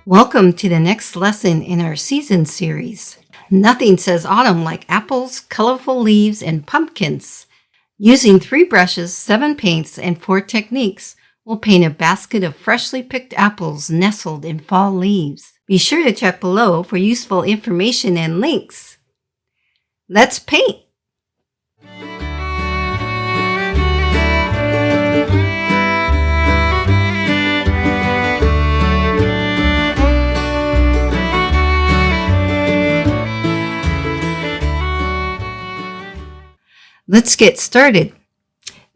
Welcome to the next lesson in our season series. Nothing says autumn like apples, colorful leaves, and pumpkins. Using 3 brushes, 7 paints, and 4 techniques, we'll paint a basket of freshly picked apples nestled in fall leaves. Be sure to check below for useful information and links. Let's paint! Let's get started.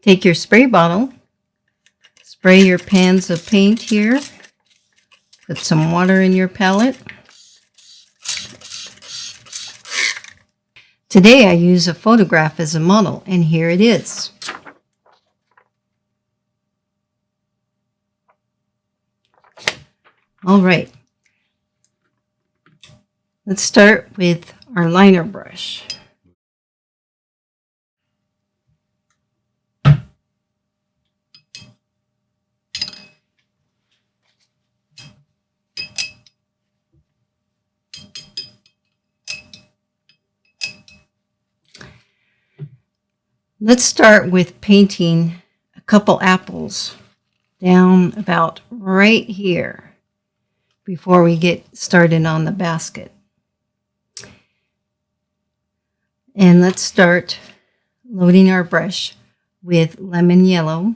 Take your spray bottle, spray your pans of paint here, put some water in your palette. Today I use a photograph as a model, and here it is. All right, let's start with our liner brush. Let's start with painting a couple apples down about right here before we get started on the basket. And let's start loading our brush with lemon yellow.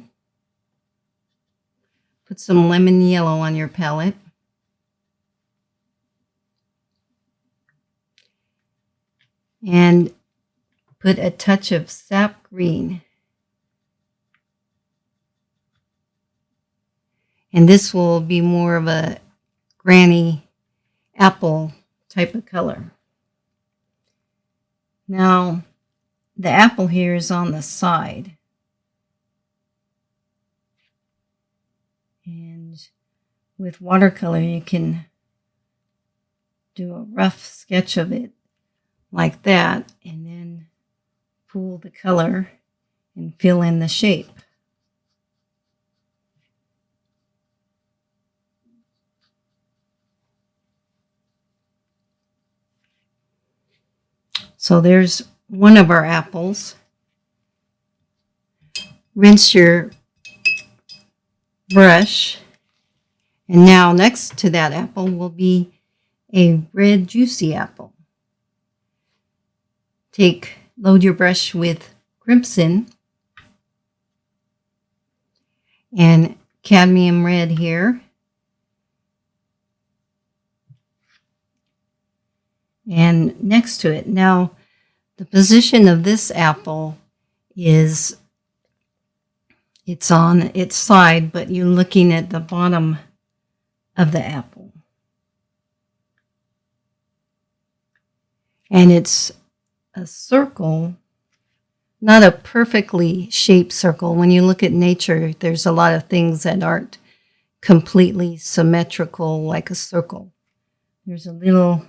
Put some lemon yellow on your palette. And put a touch of sap green. And this will be more of a granny apple type of color. Now, the apple here is on the side. And with watercolor, you can do a rough sketch of it like that, and then pool the color and fill in the shape. So there's one of our apples. Rinse your brush. And now next to that apple will be a red juicy apple. Load your brush with crimson and cadmium red here. And next to it. Now, the position of this apple is it's on its side, but you're looking at the bottom of the apple. And it's a circle, not a perfectly shaped circle. When you look at nature, there's a lot of things that aren't completely symmetrical like a circle. There's a little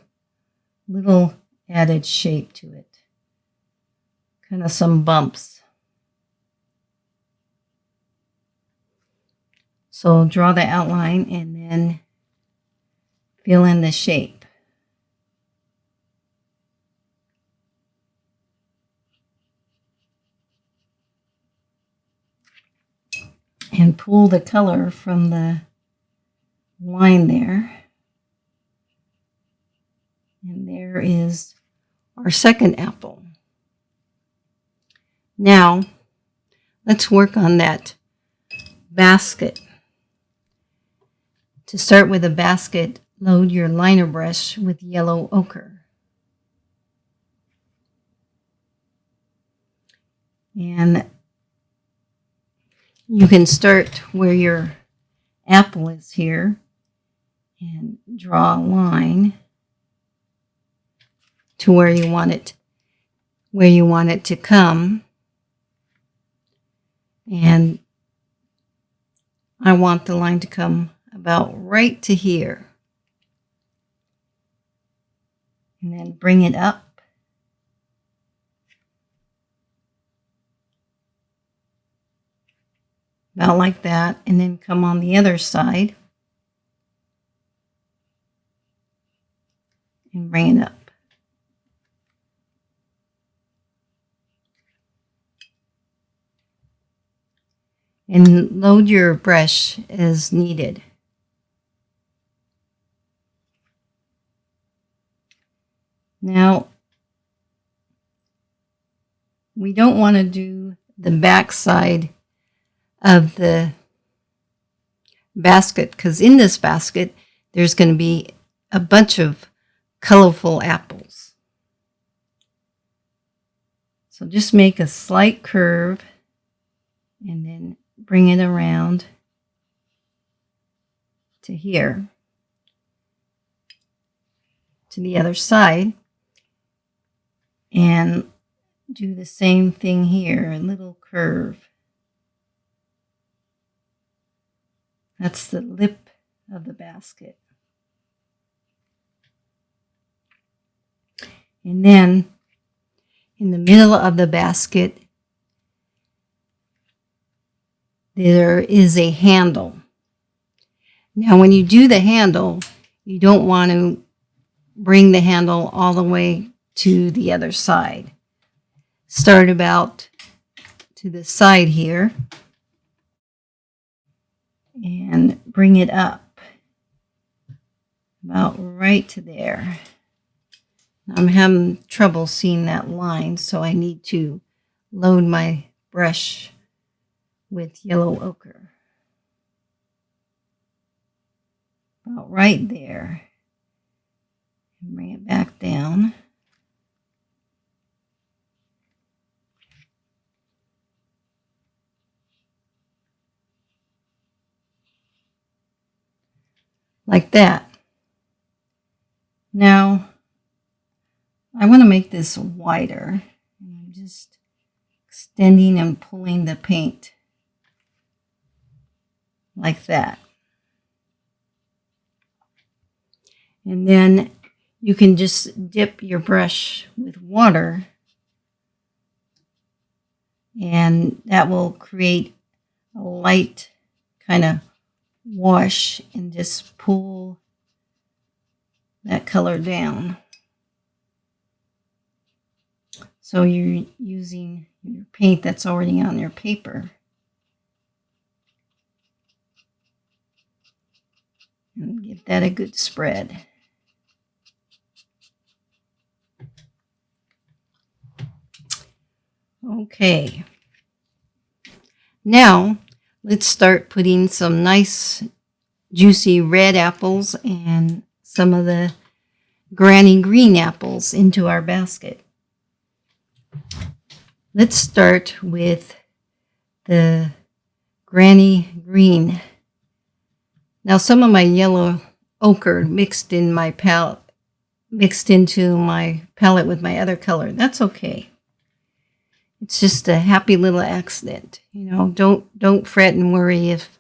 added shape to it. Kind of some bumps. So draw the outline and then fill in the shape. And pull the color from the line there. And there is our second apple. Now, let's work on that basket. To start with a basket, load your liner brush with yellow ochre. And you can start where your apple is here and draw a line to where you want it to come. And I want the line to come about right to here. And then bring it up. About like that, and then come on the other side bring it up. And load your brush as needed. Now, we don't want to do the back side of the basket, because in this basket there's going to be a bunch of colorful apples. So just make a slight curve and then bring it around to here, to the other side, and do the same thing here, a little curve. That's the lip of the basket. And then in the middle of the basket, there is a handle. Now, when you do the handle, you don't want to bring the handle all the way to the other side. Start about to the side here and bring it up about right to there. I'm having trouble seeing that line, so I need to load my brush with yellow ochre. About right there. And bring it back down. Like that. Now, I want to make this wider. I'm just extending and pulling the paint like that. And then you can just dip your brush with water, and that will create a light kind of wash and just pull that color down. So you're using your paint that's already on your paper. And give that a good spread. Okay. Now, let's start putting some nice juicy red apples and some of the granny green apples into our basket. Let's start with the granny green. Now, some of my yellow ochre mixed into my palette with my other color. That's okay. It's just a happy little accident. You know, don't fret and worry if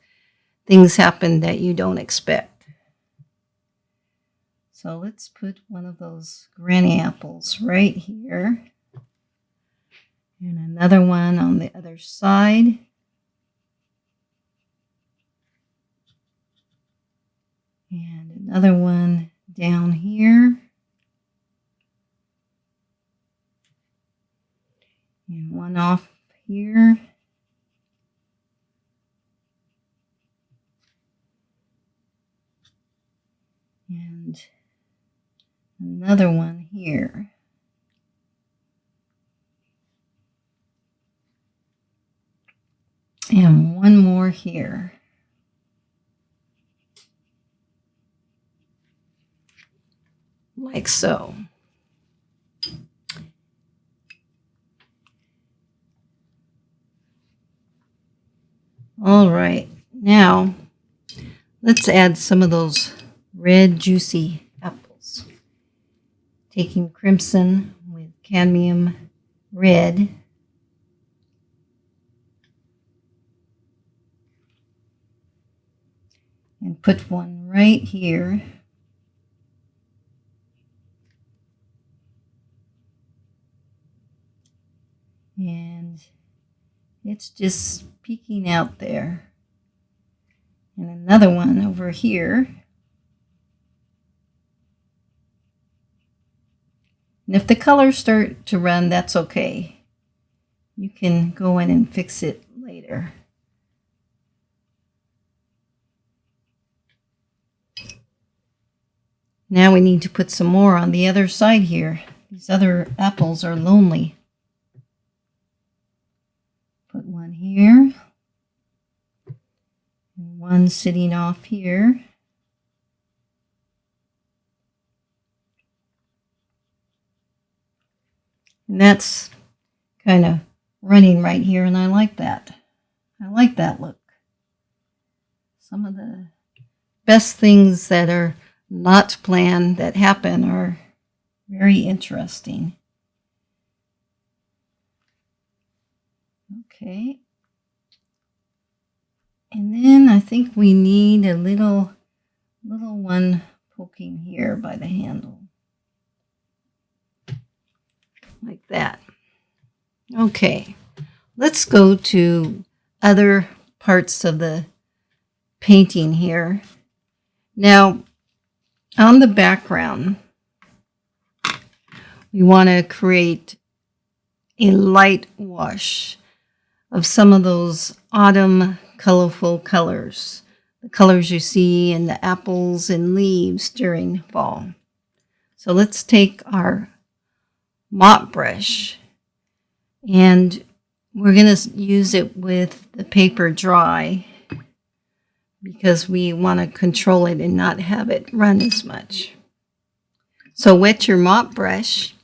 things happen that you don't expect. So let's put one of those granny apples right here. And another one on the other side. And another one down here. And one off here. And another one here. And one more here. Like so. All right, now let's add some of those red juicy apples. Taking crimson with cadmium red. And put one right here. And it's just peeking out there. And another one over here. And if the colors start to run, that's okay. You can go in and fix it later. Now we need to put some more on the other side here. These other apples are lonely. Put one here. And one sitting off here. And that's kind of running right here, and I like that. I like that look. Some of the best things that are not planned that happen are very interesting. Okay. And then I think we need a little one poking here by the handle. Like that. Okay. Let's go to other parts of the painting here. Now, on the background, we want to create a light wash of some of those autumn colorful colors, the colors you see in the apples and leaves during fall. So let's take our mop brush, and we're going to use it with the paper dry because we want to control it and not have it run as much. So wet your mop brush,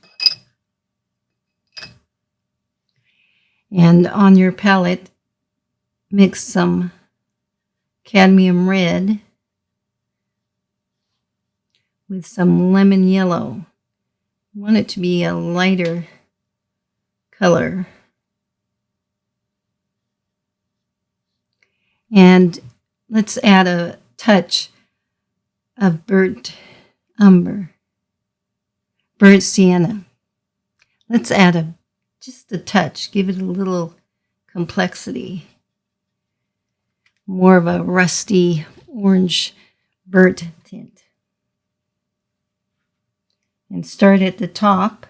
and on your palette, mix some cadmium red with some lemon yellow. You want it to be a lighter color. And let's add a touch of burnt umber, burnt sienna. Let's add just a touch, give it a little complexity. More of a rusty orange burnt tint. And start at the top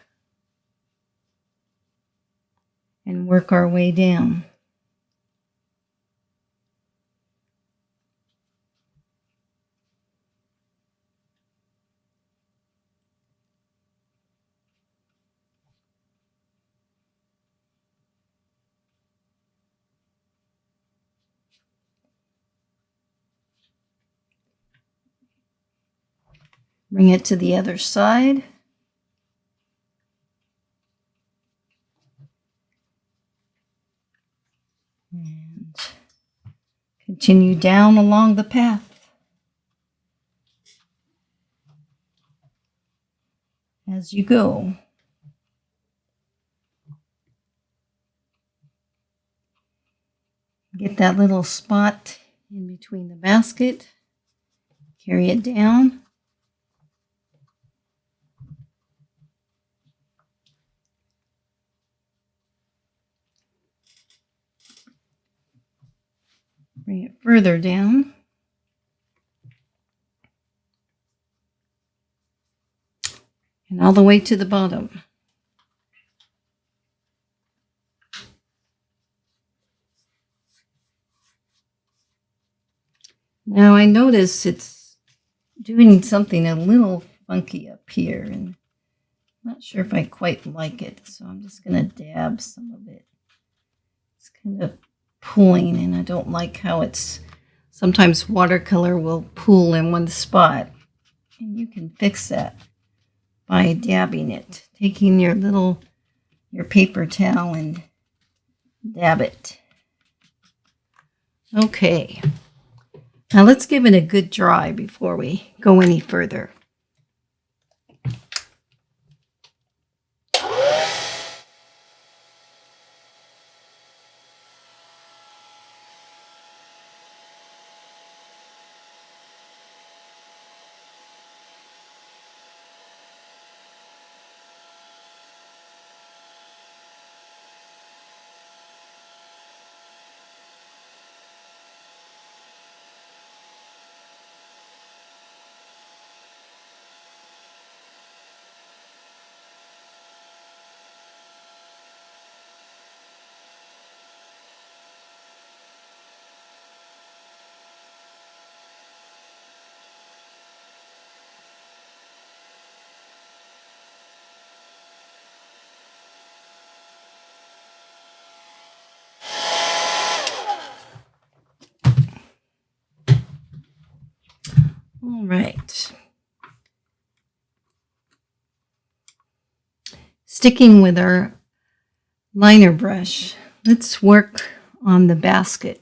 and work our way down. Bring it to the other side. And continue down along the path as you go. Get that little spot in between the basket. Carry it down. Bring it further down. And all the way to the bottom. Now I notice it's doing something a little funky up here, and I'm not sure if I quite like it, so I'm just going to dab some of it. It's kind of pulling, and I don't like how it's, sometimes watercolor will pool in one spot, and you can fix that by dabbing it, taking your paper towel and dab it. Okay. Now let's give it a good dry before we go any further. sticking with our liner brush, let's work on the basket.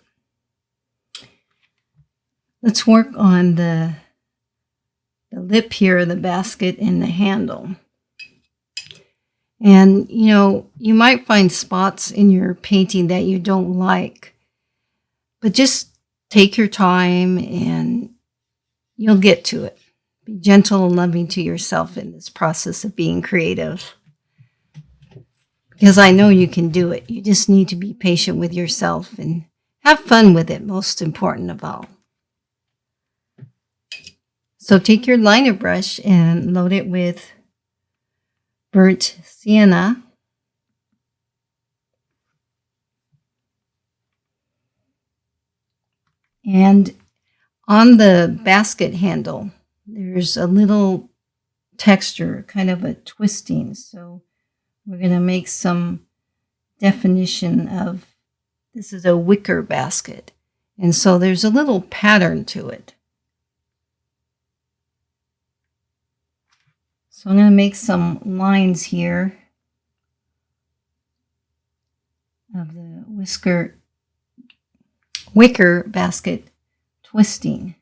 Let's work on the lip here of the basket and the handle. And, you might find spots in your painting that you don't like, but just take your time and you'll get to it. Be gentle and loving to yourself in this process of being creative. Because I know you can do it. You just need to be patient with yourself and have fun with it, most important of all. So take your liner brush and load it with burnt sienna. And on the basket handle, there's a little texture, kind of a twisting. So we're going to make some definition of, this is a wicker basket. And so there's a little pattern to it. So I'm going to make some lines here of the wicker basket twisting.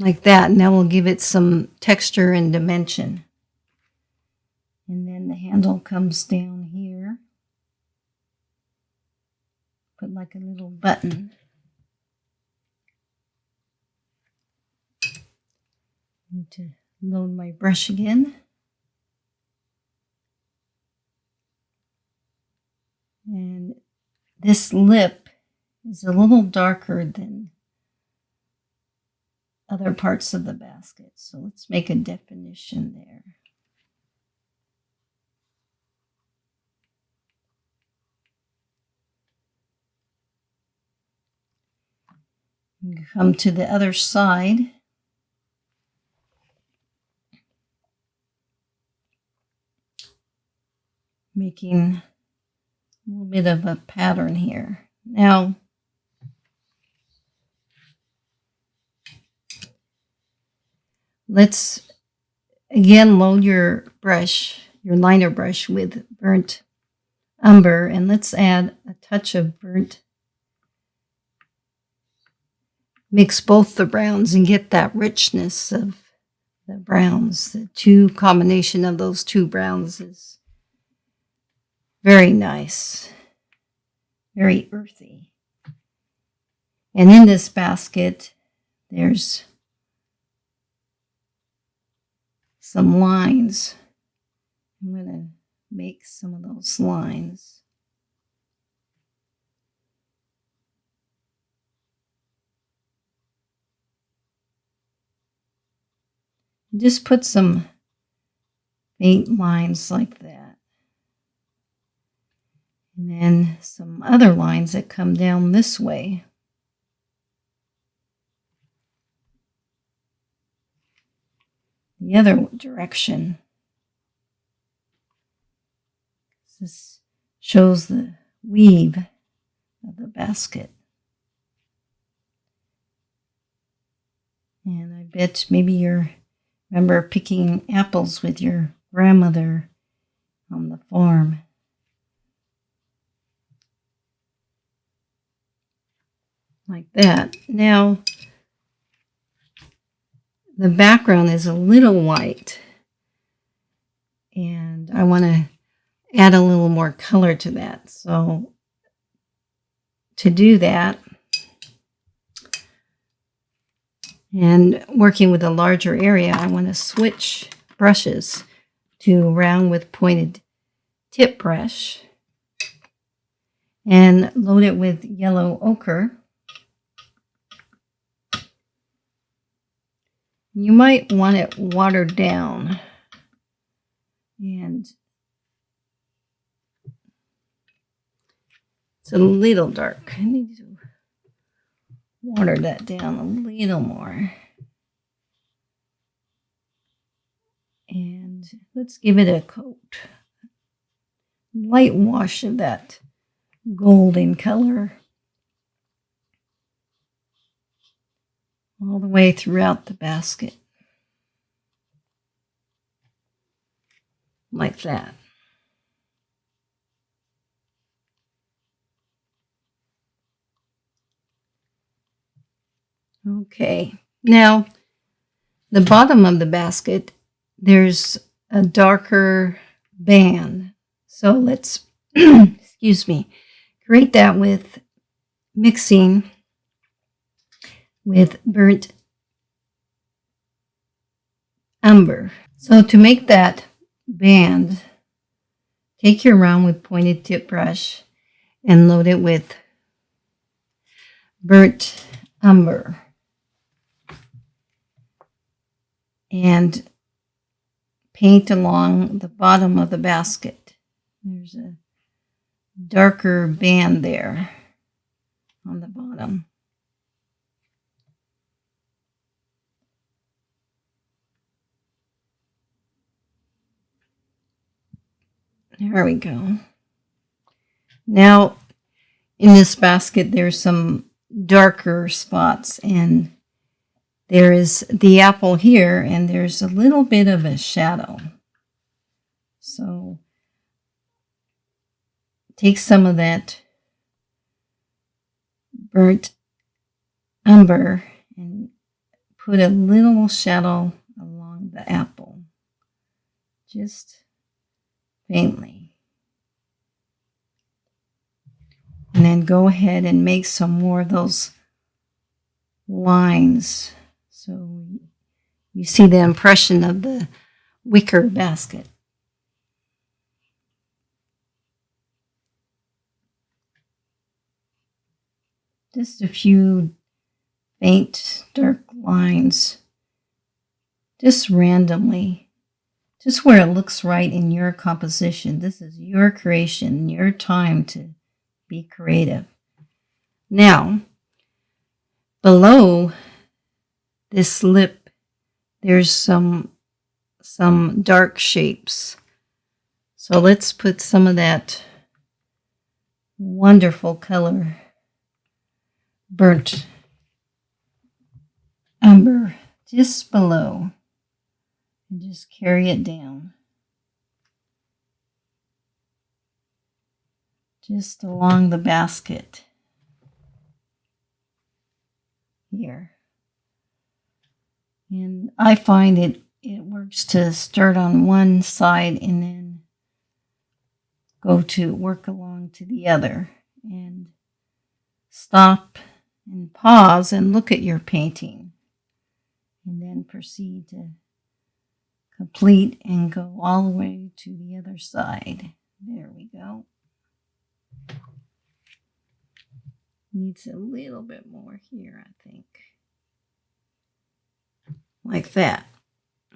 Like that, and that will give it some texture and dimension. And then the handle comes down here. Put like a little button. Need to load my brush again. And this lip is a little darker than other parts of the basket. So let's make a definition there. And come to the other side. Making a little bit of a pattern here. Now, let's again load your brush, your liner brush, with burnt umber, and let's add a touch of burnt. Mix both the browns and get that richness of the browns. The combination of those two browns is very nice, very earthy. And in this basket, there's some lines. I'm going to make some of those lines. Just put some faint lines like that. And then some other lines that come down this way. The other direction. This shows the weave of the basket. And I bet maybe you remember picking apples with your grandmother on the farm. Like that. Now, the background is a little white. And I want to add a little more color to that. So to do that, and working with a larger area, I want to switch brushes to round with pointed tip brush and load it with yellow ochre. You might want it watered down, and it's a little dark. I need to water that down a little more. And let's give it a coat. Light wash of that golden color all the way throughout the basket. like that. Okay, now the bottom of the basket, there's a darker band. So let's, excuse me, create that with mixing with burnt umber. So to make that band, take your round pointed tip brush and load it with burnt umber. And paint along the bottom of the basket. There's a darker band there on the bottom. There we go. Now, in this basket, there's some darker spots, and there is the apple here, and there's a little bit of a shadow. So take some of that burnt umber and put a little shadow along the apple, just faintly. And then go ahead and make some more of those lines so you see the impression of the wicker basket. Just a few faint dark lines, just randomly, just where it looks right in your composition. This is your creation, your time to be creative. Now, below this lip, there's some dark shapes. So let's put some of that wonderful color, burnt umber, just below, and just carry it down. Just along the basket here. And I find it works to start on one side and then work along to the other, and stop and pause and look at your painting, and then proceed to complete and go all the way to the other side. There we go. Needs a little bit more here, I think. Like that.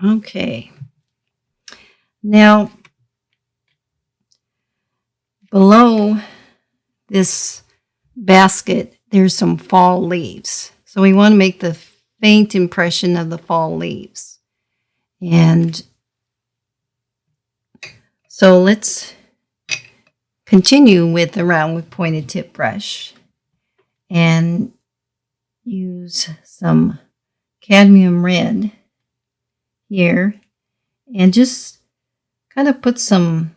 Okay. Now, below this basket, there's some fall leaves. So we want to make the faint impression of the fall leaves. And so let's continue with the round pointed tip brush and use some cadmium red here and just kind of put some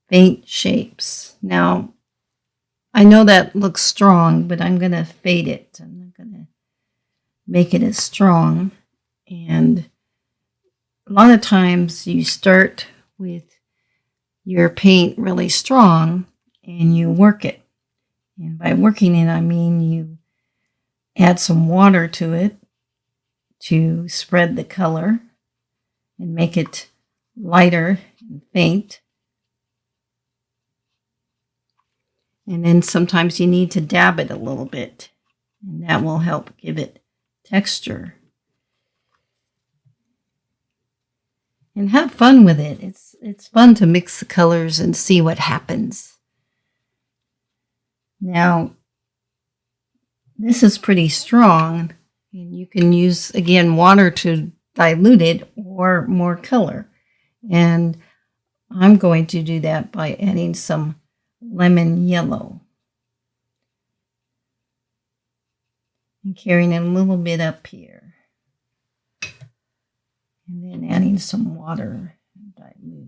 faint shapes. Now, I know that looks strong, but I'm going to fade it. I'm not going to make it as strong. And a lot of times you start with your paint really strong and you work it. And by working it, I mean you add some water to it to spread the color and make it lighter and faint. And then sometimes you need to dab it a little bit, and that will help give it texture. And have fun with it. It's fun to mix the colors and see what happens. Now, this is pretty strong, and you can use, again, water to dilute it or more color. And I'm going to do that by adding some lemon yellow and carrying it a little bit up here. And then adding some water and dilute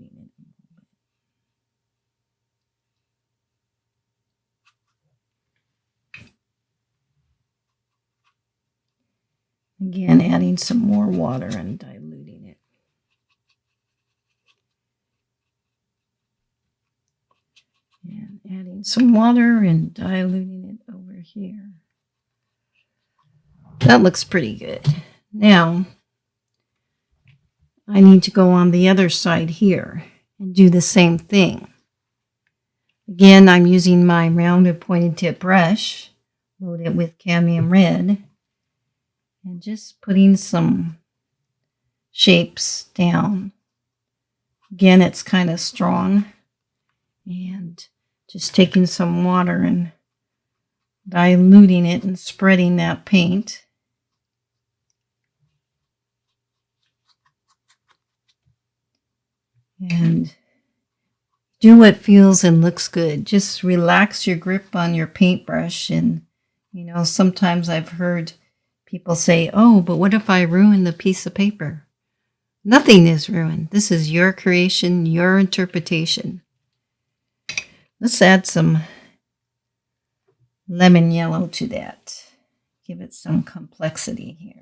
Again, adding some more water and diluting it. And adding some water and diluting it over here. That looks pretty good. Now, I need to go on the other side here and do the same thing. Again, I'm using my rounded pointed tip brush, load it with cadmium red, and just putting some shapes down. Again, it's kind of strong, and just taking some water and diluting it and spreading that paint. And do what feels and looks good. Just relax your grip on your paintbrush. And, sometimes I've heard people say, oh, but what if I ruin the piece of paper? Nothing is ruined. This is your creation, your interpretation. Let's add some lemon yellow to that. Give it some complexity here.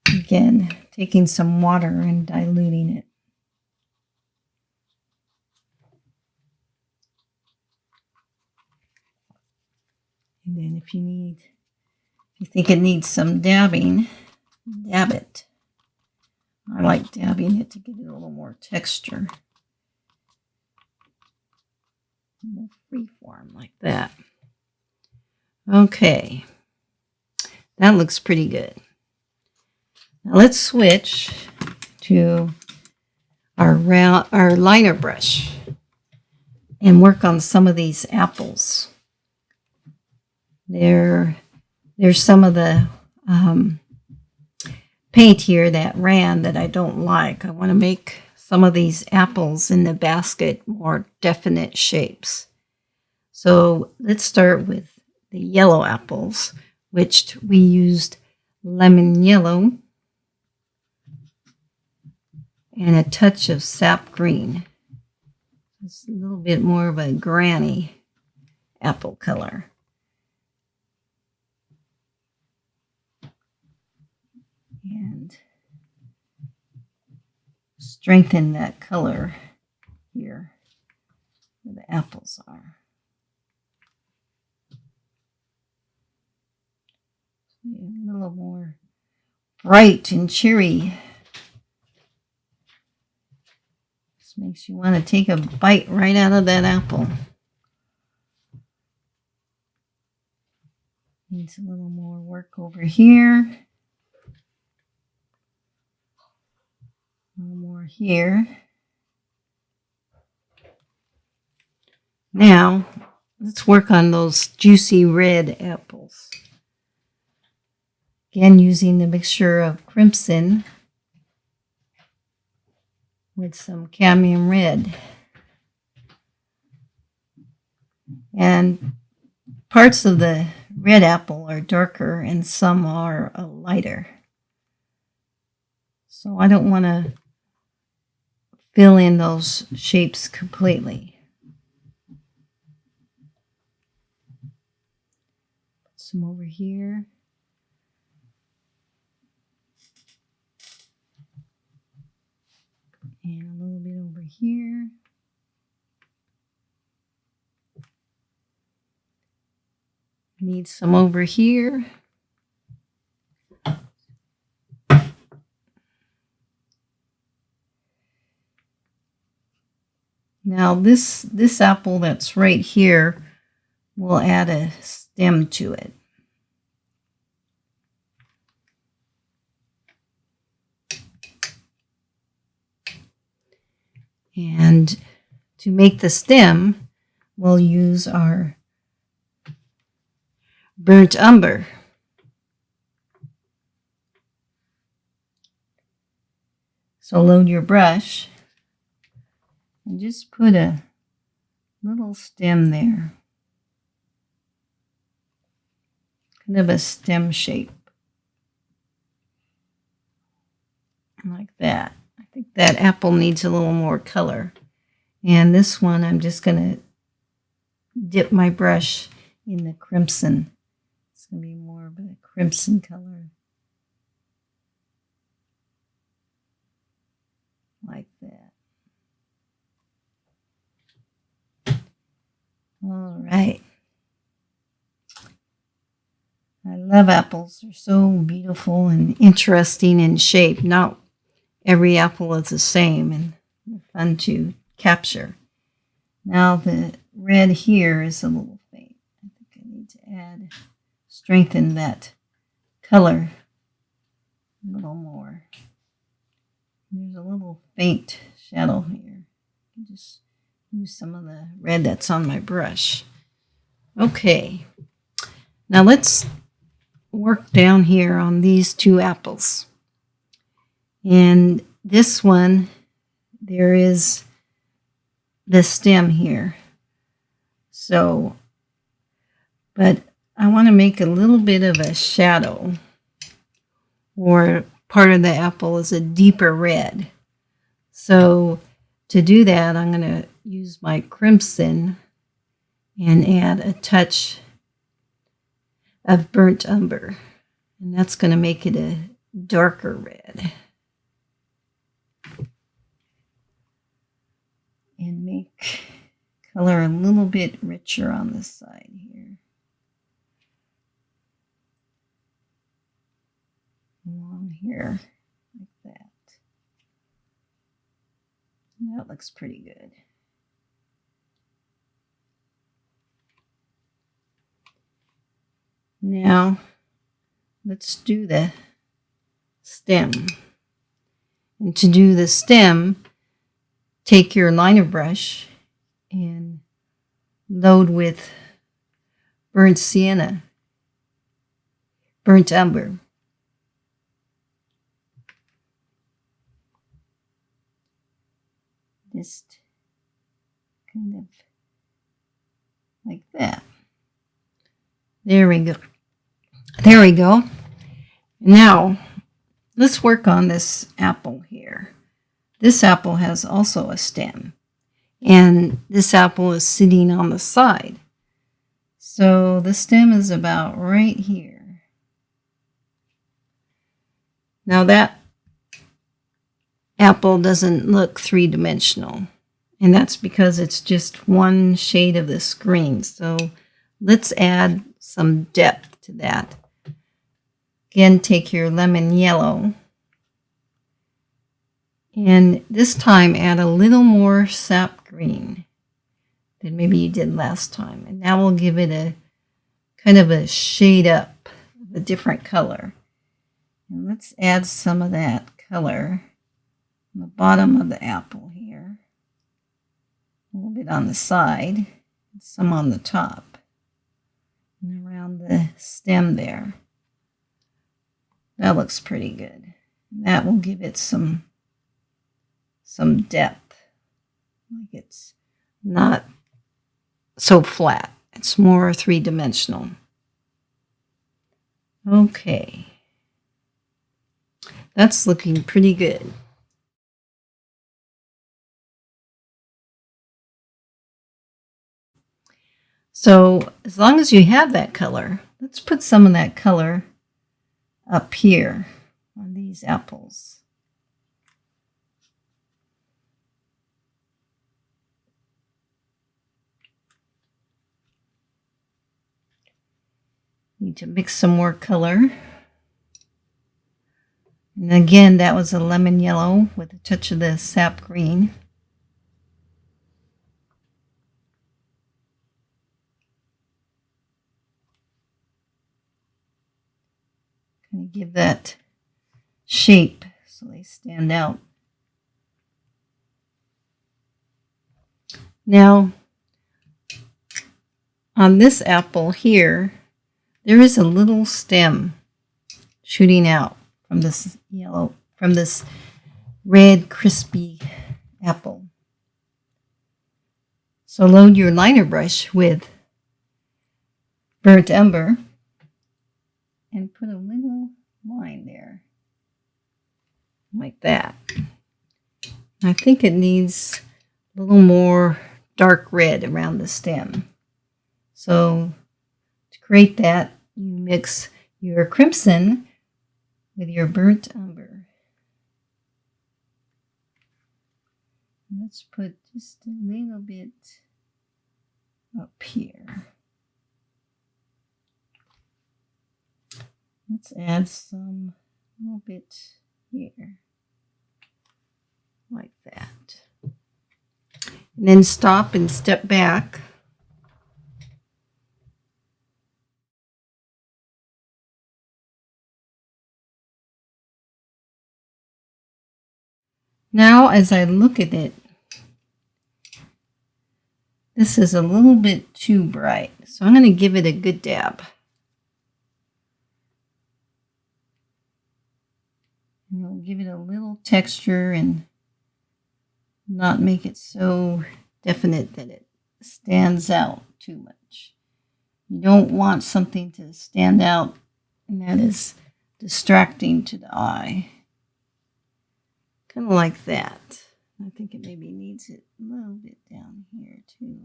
Again, taking some water and diluting it. And then if you think it needs some dabbing, dab it. I like dabbing it to give it a little more texture. A little freeform like that. Okay. That looks pretty good. Now let's switch to our liner brush and work on some of these apples. There's some of the paint here that ran that I don't like. I want to make some of these apples in the basket more definite shapes. So let's start with the yellow apples, which we used lemon yellow and a touch of sap green. It's a little bit more of a granny apple color. And strengthen that color here where the apples are. A little more bright and cheery. This makes you want to take a bite right out of that apple. Needs a little more work over here. A little more here. Now, let's work on those juicy red apples. Again, using the mixture of crimson with some cadmium red. And parts of the red apple are darker and some are lighter. So I don't want to fill in those shapes completely. Put some over here. And a little bit over here. Need some over here. Now this apple that's right here, we'll add a stem to it. And to make the stem, we'll use our burnt umber. So load your brush and just put a little stem there. Kind of a stem shape. Like that. I think that apple needs a little more color. And this one, I'm just going to dip my brush in the crimson. It's going to be more of a crimson color. right. I love apples. They're so beautiful and interesting in shape. Not every apple is the same and fun to capture. Now the red here is a little faint. I think I need to strengthen that color a little more. There's a little faint shadow here. I just use some of the red that's on my brush. Okay, now let's work down here on these two apples. And this one, there is the stem here. So, but I want to make a little bit of a shadow, or part of the apple is a deeper red. So to do that, I'm going to use my crimson and add a touch of burnt umber. And that's going to make it a darker red. And make color a little bit richer on this side here. Along here, like that. That looks pretty good. Now, let's do the stem. And to do the stem, take your liner brush and load with burnt sienna, burnt umber. Just kind of like that. There we go. There we go. Now, let's work on this apple here. This apple has also a stem, and this apple is sitting on the side. So the stem is about right here. Now that apple doesn't look three-dimensional, and that's because it's just one shade of this green. So let's add some depth to that. Again, take your lemon yellow, and this time add a little more sap green than maybe you did last time. And that will give it a kind of a shade up, a different color. And let's add some of that color on the bottom of the apple here. A little bit on the side, some on the top, and around the stem there. That looks pretty good. That will give it some depth. Like it's not so flat. It's more three-dimensional. Okay. That's looking pretty good. So as long as you have that color, let's put some of that color up here on these apples. Need to mix some more color. And again, that was a lemon yellow with a touch of the sap green. Kind of give that shape so they stand out. Now, on this apple here, there is a little stem shooting out from this yellow, from this red crispy apple. So load your liner brush with burnt umber and put a little line there, like that. I think it needs a little more dark red around the stem. So to create that, you mix your crimson with your burnt umber. Let's put just a little bit up here. Let's add some, a little bit here, like that. And then stop and step back. Now, as I look at it, this is a little bit too bright, so I'm going to give it a good dab. And I'll give it a little texture and not make it so definite that it stands out too much. You don't want something to stand out and that is distracting to the eye. Kind of like that. I think it maybe needs it a little bit down here too.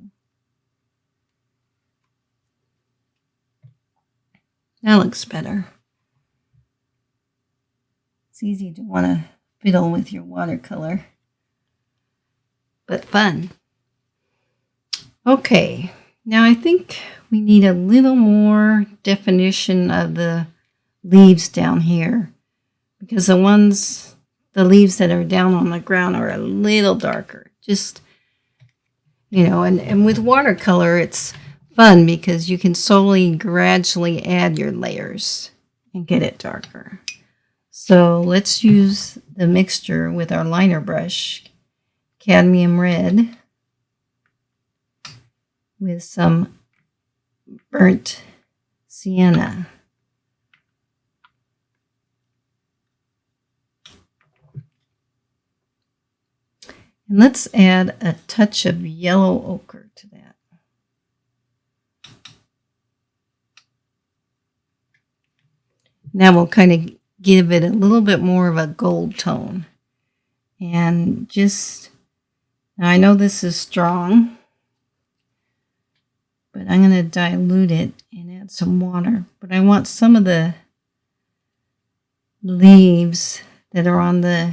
That looks better. It's easy to want to fiddle with your watercolor, but fun. Okay, now I think we need a little more definition of the leaves down here, because the leaves that are down on the ground are a little darker. Just, and with watercolor, it's fun because you can slowly, gradually add your layers and get it darker. So let's use the mixture with our liner brush, cadmium red, with some burnt sienna. And let's add a touch of yellow ochre to that. Now we'll kind of give it a little bit more of a gold tone. And now I know this is strong, but I'm going to dilute it and add some water. But I want some of the leaves that are on the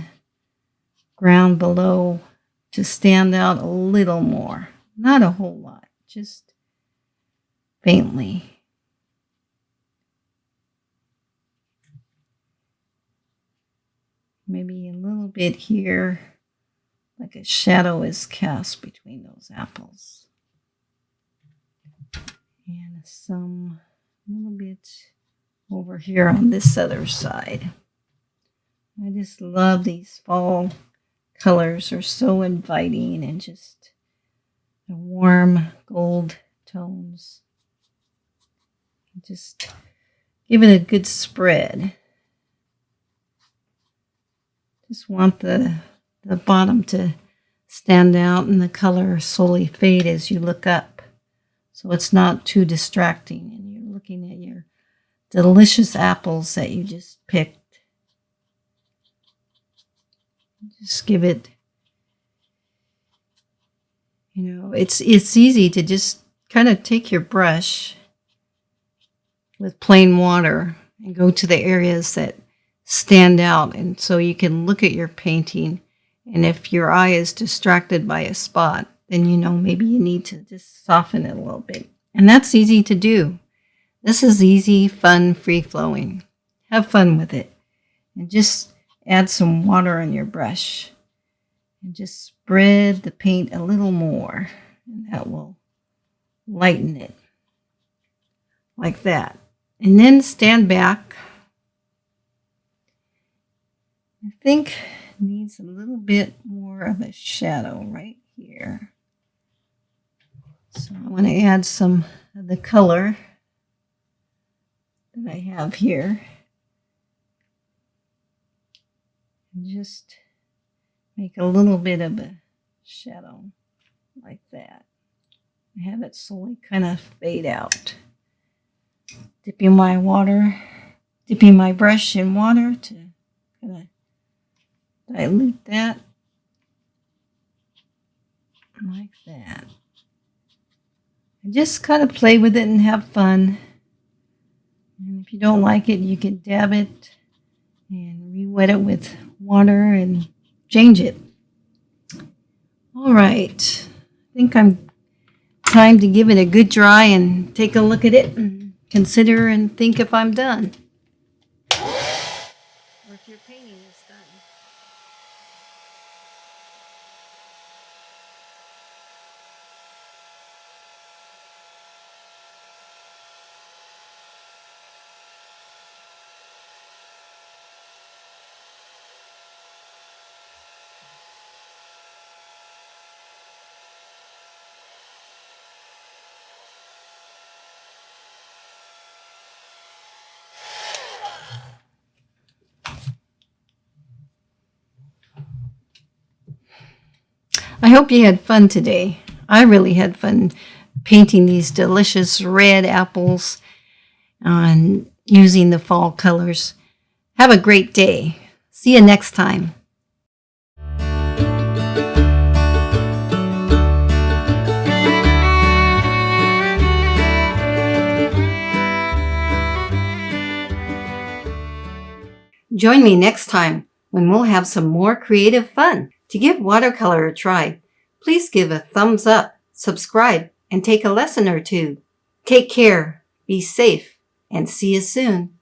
ground below to stand out a little more. Not a whole lot, just faintly. Maybe a little bit here, like a shadow is cast between those apples. And some, a little bit over here on this other side. I just love these fall colors. Are so inviting and just the warm gold tones. Just give it a good spread. Just want the bottom to stand out and the color slowly fade as you look up, so it's not too distracting and you're looking at your delicious apples that you just picked. Just give it, it's easy to just kind of take your brush with plain water and go to the areas that stand out, and so you can look at your painting, and if your eye is distracted by a spot, then maybe you need to just soften it a little bit. And that's easy to do. This is easy, fun, free-flowing. Have fun with it. And just add some water on your brush and just spread the paint a little more, and that will lighten it like that. And then stand back. I think it needs a little bit more of a shadow right here. So I want to add some of the color that I have here. And just make a little bit of a shadow like that. And have it slowly kind of fade out. Dipping my brush in water to kind of dilute that like that. And just kind of play with it and have fun. And if you don't like it, you can dab it and re-wet it with water and change it. All right. I think I'm time to give it a good dry and take a look at it and consider and think if I'm done. Or if your painting is done. I hope you had fun today. I really had fun painting these delicious red apples and using the fall colors. Have a great day. See you next time. Join me next time when we'll have some more creative fun. To give watercolor a try, please give a thumbs up, subscribe, and take a lesson or two. Take care, be safe, and see you soon.